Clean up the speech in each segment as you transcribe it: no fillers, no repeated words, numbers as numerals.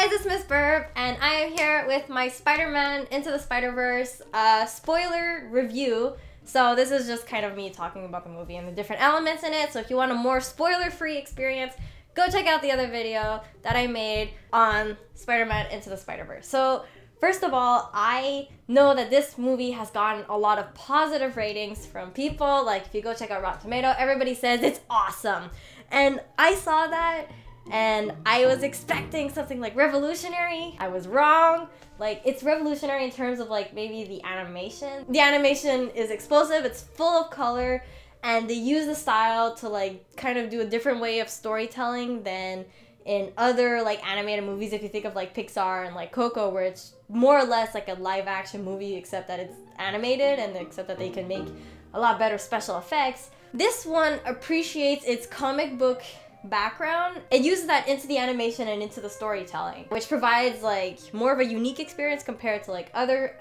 guys, it's Miss Burb, and I am here with my Spider-Man Into the Spider-Verse spoiler review. So this is just kind of me talking about the movie and the different elements in it. So if you want a more spoiler-free experience, go check out the other video that I made on Spider-Man Into the Spider-Verse. So first of all, I know that this movie has gotten a lot of positive ratings from people. Like, if you go check out Rotten Tomato, everybody says it's awesome. And I saw that, and I was expecting something like revolutionary. I was wrong. Like, it's revolutionary in terms of like maybe the animation. The animation is explosive, it's full of color, and they use the style to like kind of do a different way of storytelling than in other like animated movies. If you think of like Pixar and like Coco, where it's more or less like a live action movie except that it's animated and except that they can make a lot better special effects. This one appreciates its comic book background. It uses that into the animation and into the storytelling, which provides like more of a unique experience compared to like other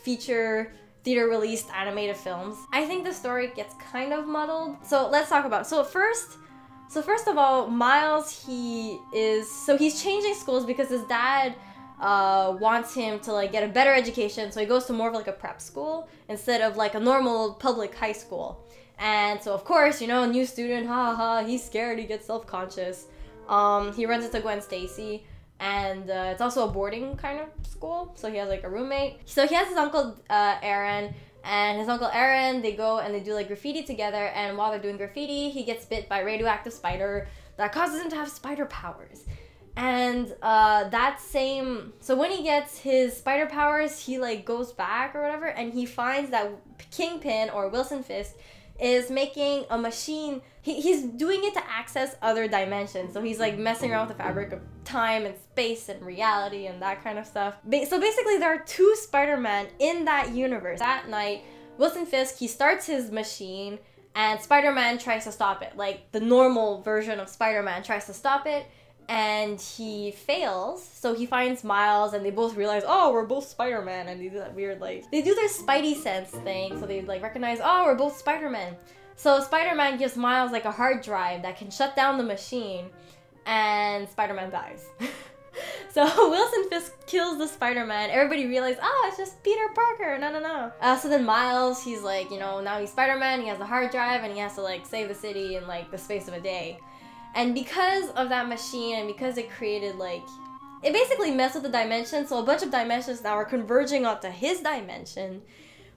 feature theater released animated films. I think the story gets kind of muddled. So let's talk about it. So first of all, Miles, he's changing schools because his dad wants him to like get a better education, so he goes to more of like a prep school instead of like a normal public high school. And so of course, you know, new student, he's scared, he gets self-conscious. He runs into Gwen Stacy, and it's also a boarding kind of school, so he has like a roommate. So he has his uncle Aaron, and his uncle Aaron, they go and they do like graffiti together, and while they're doing graffiti, he gets bit by a radioactive spider that causes him to have spider powers. And so when he gets his spider powers, he like goes back or whatever, and he finds that Kingpin, or Wilson Fisk, is making a machine. He's doing it to access other dimensions. So he's like messing around with the fabric of time and space and reality and that kind of stuff. So basically there are two Spider-Man in that universe. That night, Wilson Fisk, he starts his machine, and Spider-Man tries to stop it. Like, the normal version of Spider-Man tries to stop it, and he fails. So he finds Miles, and they both realize, oh, we're both Spider-Man, and they do that weird, like, they do their Spidey sense thing, so they like recognize, oh, we're both Spider-Man. So Spider-Man gives Miles like a hard drive that can shut down the machine, and Spider-Man dies. So Wilson Fisk kills the Spider-Man. Everybody realizes, oh, it's just Peter Parker. No. So then Miles, he's like, you know, now he's Spider-Man, he has the hard drive, and he has to like save the city in like the space of a day. And because of that machine, and because it created like, it basically messed with the dimension, so a bunch of dimensions now are converging onto his dimension,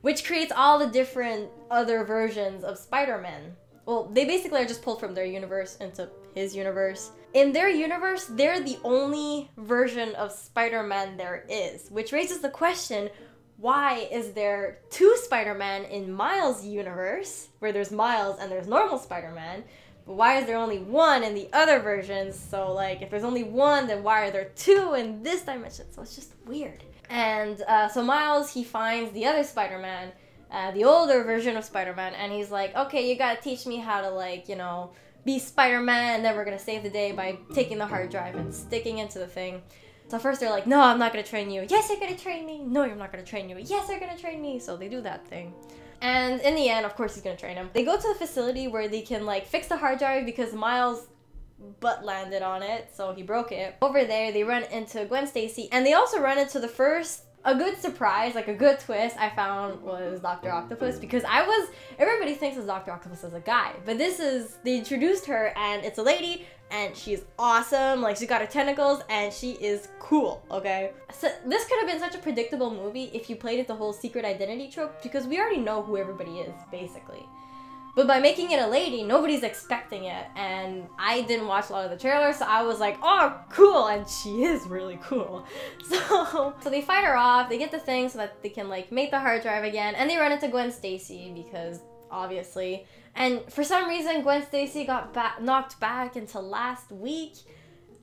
which creates all the different other versions of Spider-Man. Well, they basically are just pulled from their universe into his universe. In their universe, they're the only version of Spider-Man there is, which raises the question, why is there two Spider-Man in Miles' universe, where there's Miles and there's normal Spider-Man, but why is there only one in the other versions? So like, if there's only one, then why are there two in this dimension? So it's just weird. And so Miles, he finds the other Spider-Man, the older version of Spider-Man, and he's like, okay, you gotta teach me how to like, you know, be Spider-Man, and then we're gonna save the day by taking the hard drive and sticking into the thing. So first they're like, no, I'm not gonna train you. Yes, you're gonna train me. No, you're not gonna train you. Yes, you're gonna train me. So they do that thing. And in the end, of course, he's gonna train him. They go to the facility where they can like fix the hard drive because Miles' butt landed on it, so he broke it. Over there, they run into Gwen Stacy, and they also run into a good surprise, like a good twist I found was Dr. Octopus, because everybody thinks of Dr. Octopus as a guy, but they introduced her, and it's a lady, and she's awesome. Like, she got her tentacles, and she is cool, okay? So this could have been such a predictable movie if you played it the whole secret identity trope, because we already know who everybody is, basically. But by making it a lady, nobody's expecting it, and I didn't watch a lot of the trailers, so I was like, oh, cool, and she is really cool. So they fight her off, they get the thing so that they can like make the hard drive again, and they run into Gwen Stacy because, obviously. And for some reason, Gwen Stacy got knocked back into last week,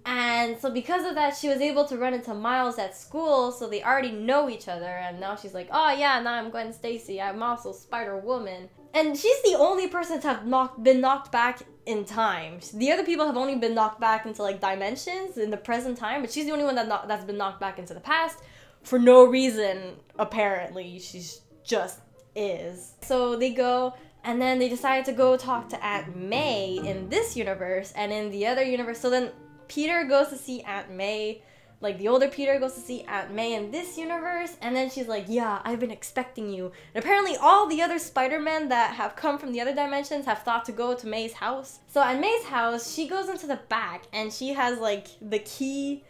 and so because of that, she was able to run into Miles at school, so they already know each other, and now she's like, oh yeah, now I'm Gwen Stacy, I'm also Spider-Woman. And she's the only person to have been knocked back in time. The other people have only been knocked back into like dimensions in the present time, but she's the only one that's been knocked back into the past for no reason, apparently. She's just is. So they go, and then they decide to go talk to Aunt May in this universe, and in the other universe, so then Peter goes to see Aunt May like the older Peter goes to see Aunt May in this universe, and then she's like, yeah, I've been expecting you. And apparently all the other Spider-Men that have come from the other dimensions have thought to go to May's house. So at May's house, she goes into the back and she has like the key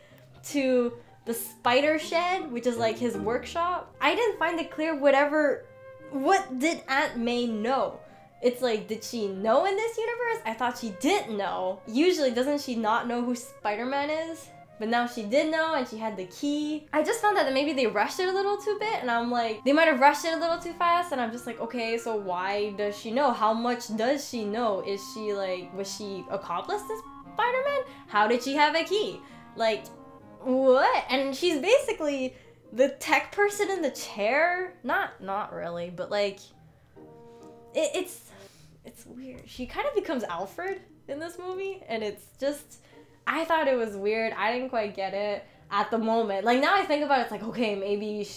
to the spider shed, which is like his workshop. I didn't find it clear what did Aunt May know? It's like, did she know in this universe? I thought she didn't know. Usually, doesn't she not know who Spider-Man is? But now she did know and she had the key. I just found out that maybe they rushed it a little too bit, and I'm like, they might have rushed it a little too fast, and I'm just like, okay, so why does she know? How much does she know? Is she like, was she accomplice to Spider-Man? How did she have a key? Like, what? And she's basically the tech person in the chair. Not really, but like, it's weird. She kind of becomes Alfred in this movie, and it's just, I thought it was weird. I didn't quite get it at the moment. Like, now I think about it, it's like, okay, maybe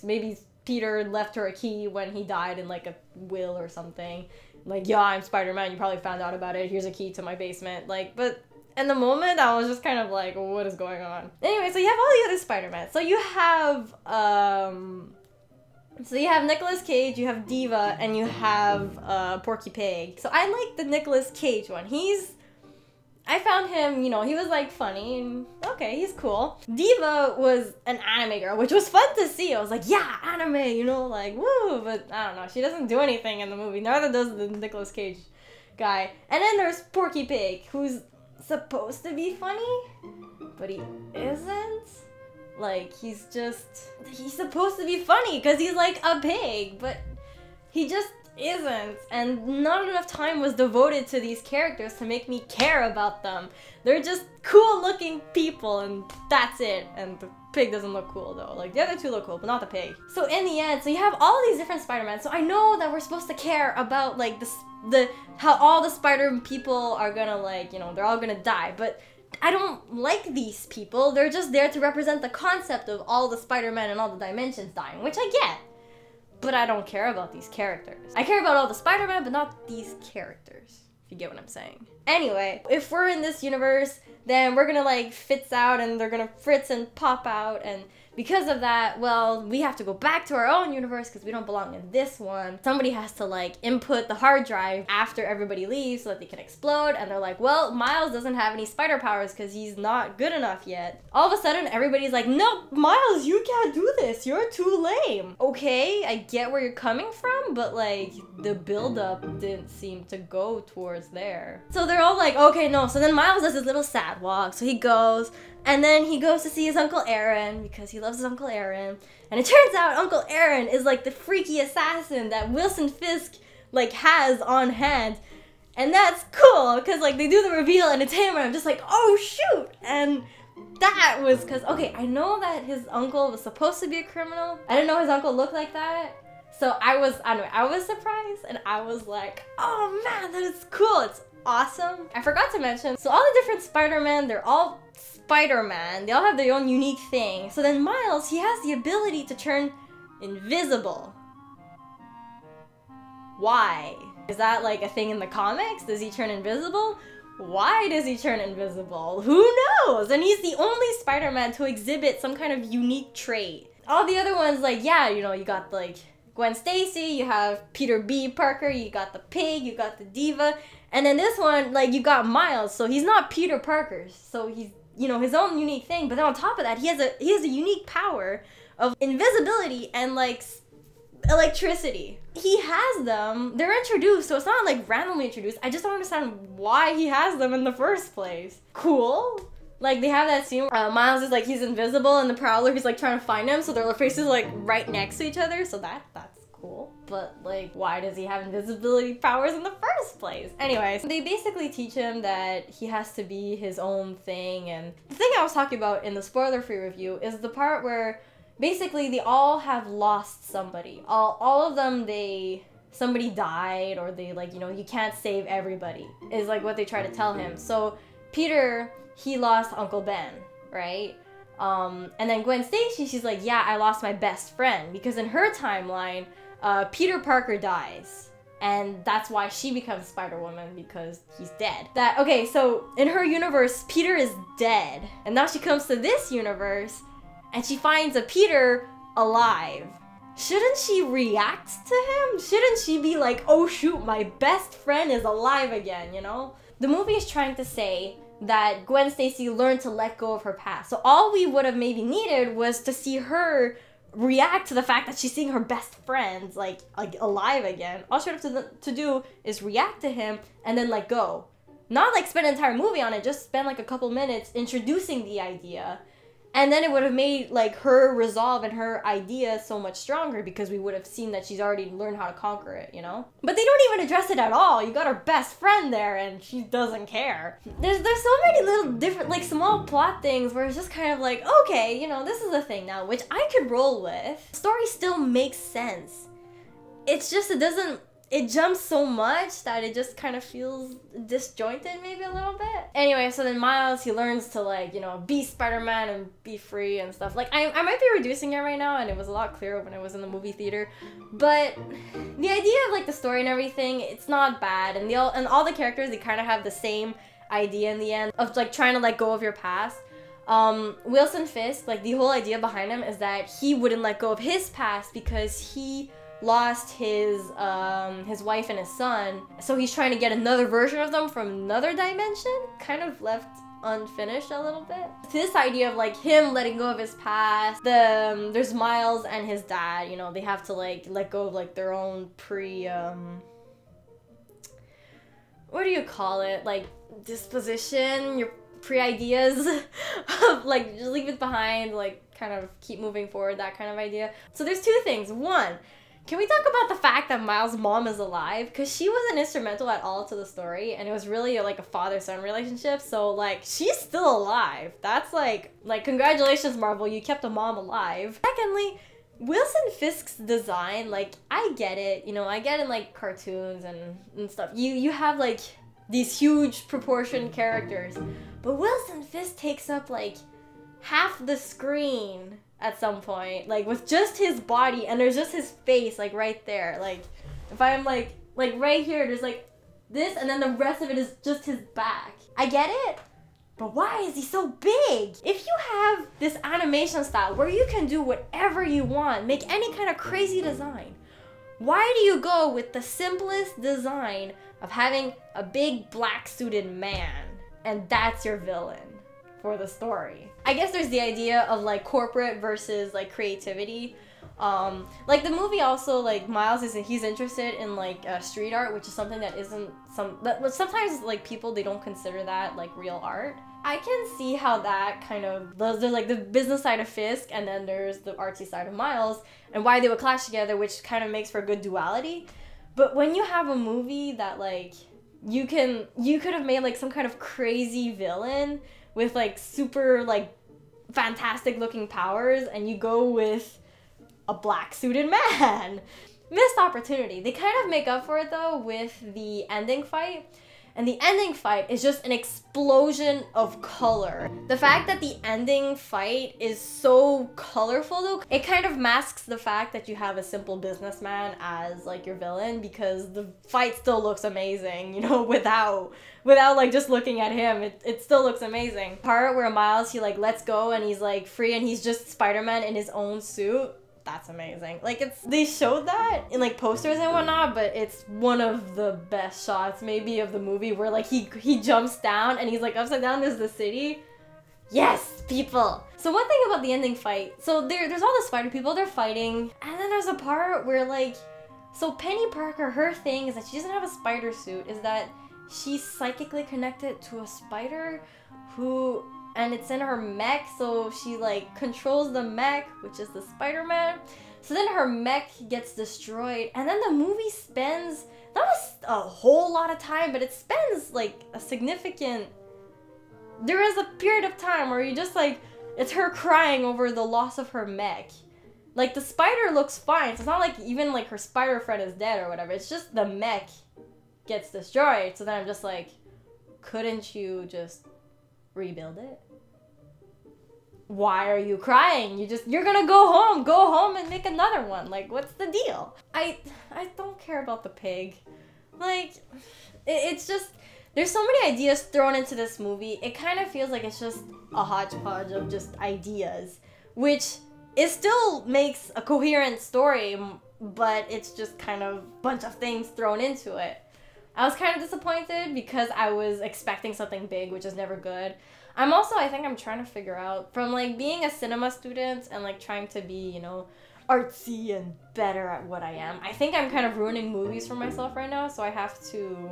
maybe Peter left her a key when he died in like a will or something. Like, yeah, I'm Spider-Man, you probably found out about it, here's a key to my basement. Like, but in the moment, I was just kind of like, what is going on? Anyway, so you have all the other Spider-Man. So you have Nicolas Cage, you have Diva, and you have Porky Pig. So I like the Nicolas Cage one. I found him, you know, he was like funny and okay, he's cool. Diva was an anime girl, which was fun to see. I was like, yeah, anime, you know, like, woo, but I don't know, she doesn't do anything in the movie. Neither does the Nicolas Cage guy. And then there's Porky Pig, who's supposed to be funny, but he isn't. Like, he's supposed to be funny because he's like a pig, but he just isn't, and not enough time was devoted to these characters to make me care about them. They're just cool looking people, and that's it. And the pig doesn't look cool though. Like, the other two look cool, but not the pig. So in the end, so you have all these different Spider-Man. So I know that we're supposed to care about like how all the Spider people are gonna, like, you know, they're all gonna die, but I don't like these people. They're just there to represent the concept of all the Spider-Man and all the dimensions dying, which I get. But I don't care about these characters. I care about all the Spider-Man, but not these characters, if you get what I'm saying. Anyway, if we're in this universe, then we're gonna like fits out and they're gonna fritz and pop out, and because of that, well, we have to go back to our own universe because we don't belong in this one. Somebody has to like input the hard drive after everybody leaves so that they can explode, and they're like, well, Miles doesn't have any spider powers because he's not good enough yet. All of a sudden, everybody's like, no, Miles, you can't do this. You're too lame. Okay, I get where you're coming from, but like the buildup didn't seem to go towards there. So they're all like, okay, no. So then Miles does his little sad walk. So he goes, and then he goes to see his Uncle Aaron because he loves his Uncle Aaron. And it turns out Uncle Aaron is like the freaky assassin that Wilson Fisk like has on hand. And that's cool because like they do the reveal and it's him, and I'm just like, oh shoot. And that was because, okay, I know that his uncle was supposed to be a criminal. I didn't know his uncle looked like that. So I was surprised, and I was like, oh man, that is cool. It's awesome. I forgot to mention, so all the different Spider-Man, they're all Spider-Man. They all have their own unique thing. So then Miles, he has the ability to turn invisible. Why? Is that like a thing in the comics? Does he turn invisible? Why does he turn invisible? Who knows? And he's the only Spider-Man to exhibit some kind of unique trait. All the other ones, like, yeah, you know, you got like Gwen Stacy, you have Peter B. Parker, you got the pig, you got the diva, and then this one, like, you got Miles, so he's not Peter Parker, so he's, you know, his own unique thing, but then on top of that, he has a unique power of invisibility and, like, electricity. He has them, they're introduced, so it's not, like, randomly introduced. I just don't understand why he has them in the first place. Cool. Like, they have that scene where Miles is, like, he's invisible, and the Prowler, he's, like, trying to find him, so their faces are, like, right next to each other, so that's cool. But, like, why does he have invisibility powers in the first place? Anyways, they basically teach him that he has to be his own thing, and the thing I was talking about in the spoiler-free review is the part where basically they all have lost somebody. All of them, somebody died, or they, like, you know, you can't save everybody, is, like, what they try to tell him. So, Peter, he lost Uncle Ben, right? And then Gwen Stacy, she's like, yeah, I lost my best friend. Because in her timeline, Peter Parker dies, And that's why she becomes Spider-Woman, because he's dead. Okay, so in her universe, Peter is dead. And now she comes to this universe and she finds a Peter alive. Shouldn't she react to him? Shouldn't she be like, oh shoot, my best friend is alive again, you know? The movie is trying to say that Gwen Stacy learned to let go of her past. So all we would have maybe needed was to see her react to the fact that she's seeing her best friends like alive again. All she would have to do is react to him and then let go. Not like spend an entire movie on it, just spend like a couple minutes introducing the idea. And then it would have made like her resolve and her idea so much stronger, because we would have seen that she's already learned how to conquer it, you know? But they don't even address it at all. You got her best friend there and she doesn't care. There's so many little different, like small plot things where it's just kind of like, okay, you know, this is a thing now, which I could roll with. The story still makes sense. It's just, it jumps so much that it just kind of feels disjointed maybe a little bit. Anyway, so then Miles, he learns to like, you know, be Spider-Man and be free and stuff. Like, I might be reducing it right now, and it was a lot clearer when I was in the movie theater. But the idea of like the story and everything, it's not bad. And all the characters, they kind of have the same idea in the end of like trying to let go of your past. Wilson Fisk, like the whole idea behind him is that he wouldn't let go of his past because he lost his wife and his son, so he's trying to get another version of them from another dimension. Kind of left unfinished a little bit. This idea of like him letting go of his past. There's Miles and his dad, you know, they have to like let go of like their own what do you call it, like disposition, your pre-ideas of like just leave it behind, like kind of keep moving forward, that kind of idea. So there's two things. One, can we talk about the fact that Miles' mom is alive? Because she wasn't instrumental at all to the story, and it was really like a father-son relationship, so like, she's still alive. That's like congratulations, Marvel, you kept a mom alive. Secondly, Wilson Fisk's design, like, I get it, you know, I get in like cartoons and stuff. You have like these huge proportioned characters, but Wilson Fisk takes up like half the screen at some point, like with just his body, and there's just his face like right there. Like if I'm like right here, there's like this, and then the rest of it is just his back. I get it, but why is he so big? If you have this animation style where you can do whatever you want, make any kind of crazy design, why do you go with the simplest design of having a big black suited man and that's your villain for the story? I guess there's the idea of like corporate versus like creativity. Like the movie also, like Miles he's interested in like street art, which is something that isn't sometimes like people, they don't consider that like real art. I can see how that kind of, there's like the business side of Fisk, and then there's the artsy side of Miles, and why they would clash together, which kind of makes for a good duality. But when you have a movie that like you could have made like some kind of crazy villain with like super like fantastic looking powers, and you go with a black suited man. Missed opportunity. They kind of make up for it though with the ending fight. And the ending fight is just an explosion of color. The fact that the ending fight is so colorful though, it kind of masks the fact that you have a simple businessman as like your villain, because the fight still looks amazing, you know, without like just looking at him, it still looks amazing. Part where Miles, he like lets go and he's like free and he's just Spider-Man in his own suit. That's amazing. Like they showed that in like posters and whatnot, but it's one of the best shots maybe of the movie, where like he jumps down and he's like upside down, there's the city. Yes, people. So one thing about the ending fight, so there's all the spider people, they're fighting, and then there's a part where like, so Penny Parker, her thing is that she doesn't have a spider suit, is that she's psychically connected to a spider and it's in her mech, so she like controls the mech, which is the Spider-Man. So then her mech gets destroyed, and then the movie spends not a whole lot of time, but it spends like a significant, there is a period of time where you just like, it's her crying over the loss of her mech. Like the spider looks fine, so it's not like even like her spider friend is dead or whatever, it's just the mech gets destroyed. So then I'm just like, couldn't you just rebuild it? why are you crying? You're gonna go home and make another one. Like, what's the deal? I don't care about the pig. Like, it's just, there's so many ideas thrown into this movie. It kind of feels like it's just a hodgepodge of just ideas, which it still makes a coherent story, but it's just kind of a bunch of things thrown into it. I was kind of disappointed because I was expecting something big, which is never good. I think I'm trying to figure out, from like being a cinema student and like trying to be, you know, artsy and better at what I am. I think I'm kind of ruining movies for myself right now, so I have to,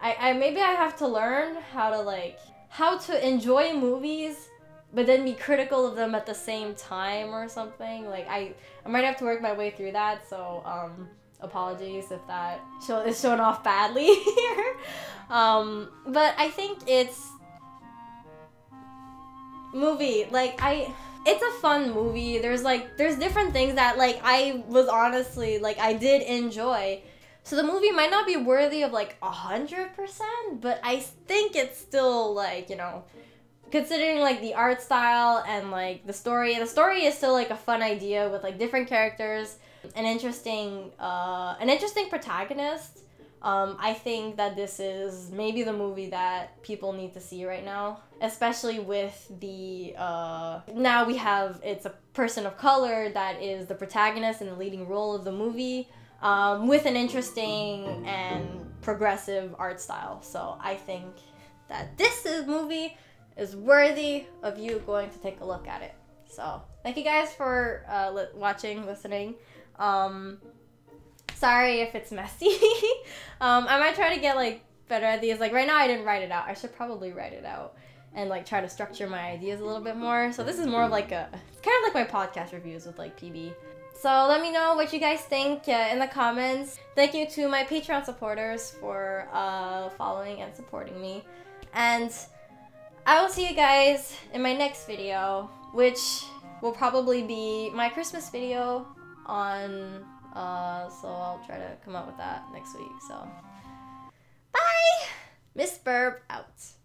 maybe I have to learn how to enjoy movies, but then be critical of them at the same time or something. Like, I might have to work my way through that, so, apologies if that is shown off badly here. But I think it's movie, like, it's a fun movie. There's different things that, like, I was honestly, like, I did enjoy. So the movie might not be worthy of, like, 100%, but I think it's still, like, you know, considering, like, the art style and, like, the story is still, like, a fun idea with, like, different characters, an interesting protagonist. I think that this is maybe the movie that people need to see right now, especially with the, now it's a person of color that is the protagonist and the leading role of the movie, with an interesting and progressive art style. So I think that this movie is worthy of you going to take a look at it. So thank you guys for listening. Sorry if it's messy. I might try to get, like, better ideas. Like, right now I didn't write it out. I should probably write it out and, like, try to structure my ideas a little bit more. So this is more of like it's kind of like my podcast reviews with, like, PB. So let me know what you guys think in the comments. Thank you to my Patreon supporters for following and supporting me. And I will see you guys in my next video, which will probably be my Christmas video on, so I'll try to come up with that next week. So, bye! Miss Burb out.